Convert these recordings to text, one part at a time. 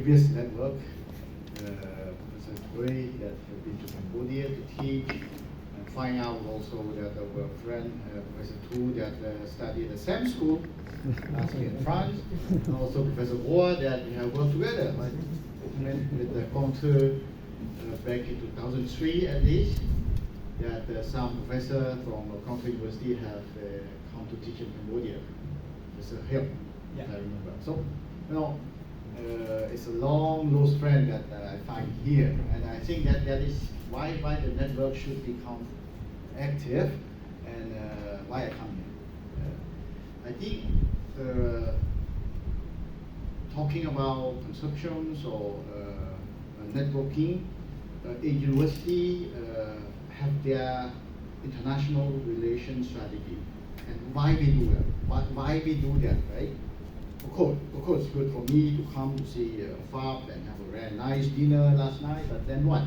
previous network, Professor Gray that have been to Cambodia to teach, and find out also that our friend Professor Tu that studied at the same school, last year in France, and also Professor Roy that we have worked together, like with the Contour back in 2003 at least, that some professor from Contour University have come to teach in Cambodia. Professor Hill, if I remember. So, you know, it's a long lost friend that I find here, and I think that is why the network should become active, and why I come here. I think talking about conceptions or networking, a university have their international relations strategy, and why we do that? Why we do that, right? Of course, good for me to come to see FAB and have a very nice dinner last night, but then what?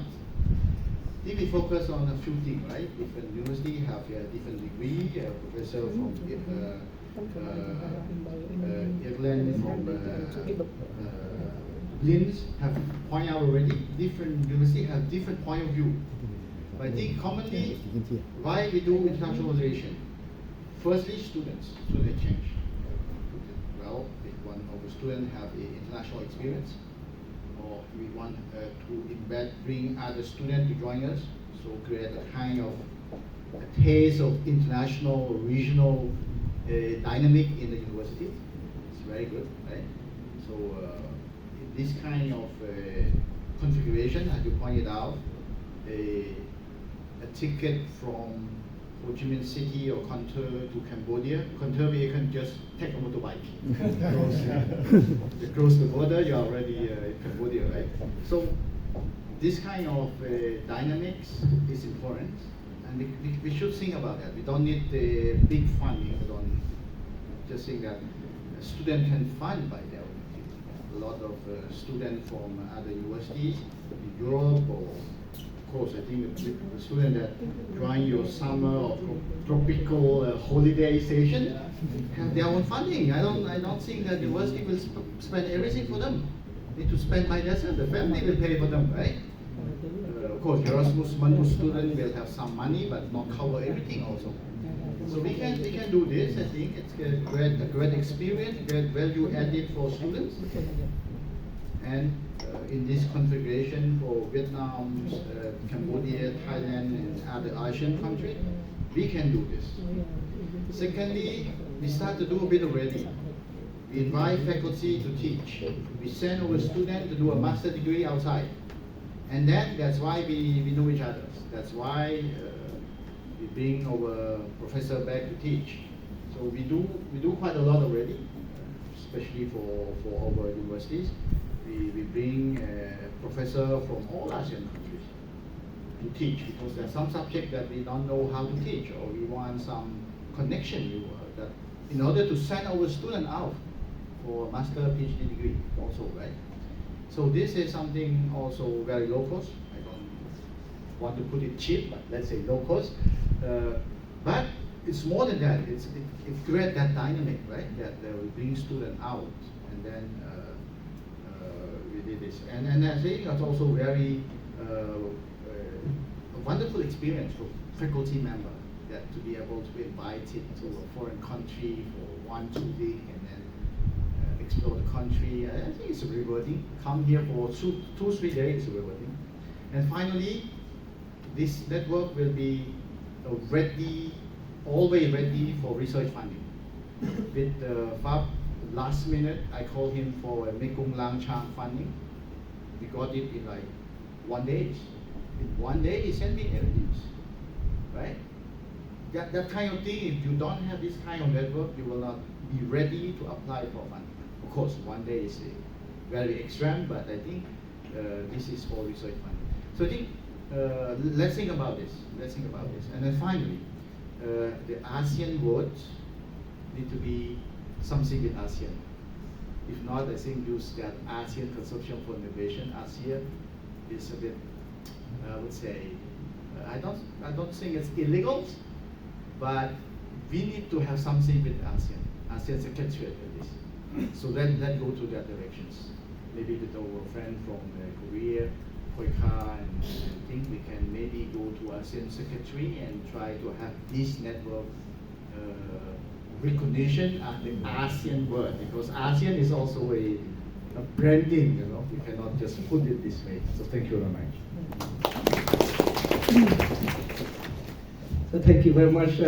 Then we focus on a few things, right? Different universities have a different degree. Professor from Ireland, from Linz have point out already. Different universities have different point of view. But I think commonly, why we do international relation? Firstly, student change. Well, if one of the students have an international experience, or we want to bring other students to join us, so create a kind of a taste of international or regional dynamic in the university. It's very good, right? So this kind of configuration, as you pointed out, a ticket from Ho Chi Minh City or Contour to Cambodia. Contour, you can just take a motorbike. Across the border, you're already in Cambodia, right? So this kind of dynamics is important, and we should think about that. We don't need the big funding. We don't just think that a student can fund by their own. A lot of students from other universities in Europe, or of course, I think the student that join your summer or tropical holiday station have their own funding. I don't think that the university will spend everything for them. They need to spend by themselves. The family will pay for them, right? Of course, Erasmus Mundus student will have some money, but not cover everything also. So we can do this. I think it's a great experience, great value added for students. And in this configuration for Vietnam, Cambodia, Thailand, and other Asian countries, we can do this. Secondly, we start to do a bit already. We invite faculty to teach. We send our students to do a master degree outside. And then that's why we know each other. That's why we bring our professor back to teach. So we do quite a lot already, especially for our universities. We bring a professor from all Asian countries to teach, because there are some subjects that we don't know how to teach, or we want some connection that in order to send our student out for a master PhD degree also, right? So this is something also very low cost. I don't want to put it cheap, but let's say low cost. But it's more than that. It creates that dynamic, right? That we bring students out, and then we did this. And I think it's also very a wonderful experience for faculty member, that to be able to be invited to a foreign country for 1-2 weeks and then explore the country. I think it's rewarding. Come here for 2-3 days, rewarding. And finally, this network will be ready, always ready for research funding. With FAB, last minute, I called him for a Mekong Lang Chang funding. We got it in like 1 day. In 1 day, he sent me everything, right? That kind of thing, if you don't have this kind of network, you will not be ready to apply for funding. Of course, 1 day is very extreme, but I think this is for research funding. So I think, let's think about this. And then finally, the ASEAN words need to be something with ASEAN. If not, I think use that ASEAN consortium for innovation. ASEAN is a bit, I would say, I don't think it's illegal, but we need to have something with ASEAN. ASEAN secretariat at least. So let's go to that directions. maybe with our friend from Korea, Koika, and I think we can maybe go to ASEAN Secretary and try to have this network recognition as the ASEAN word, because ASEAN is also a branding, you know, we cannot just put it this way. So thank you very much. So thank you very much.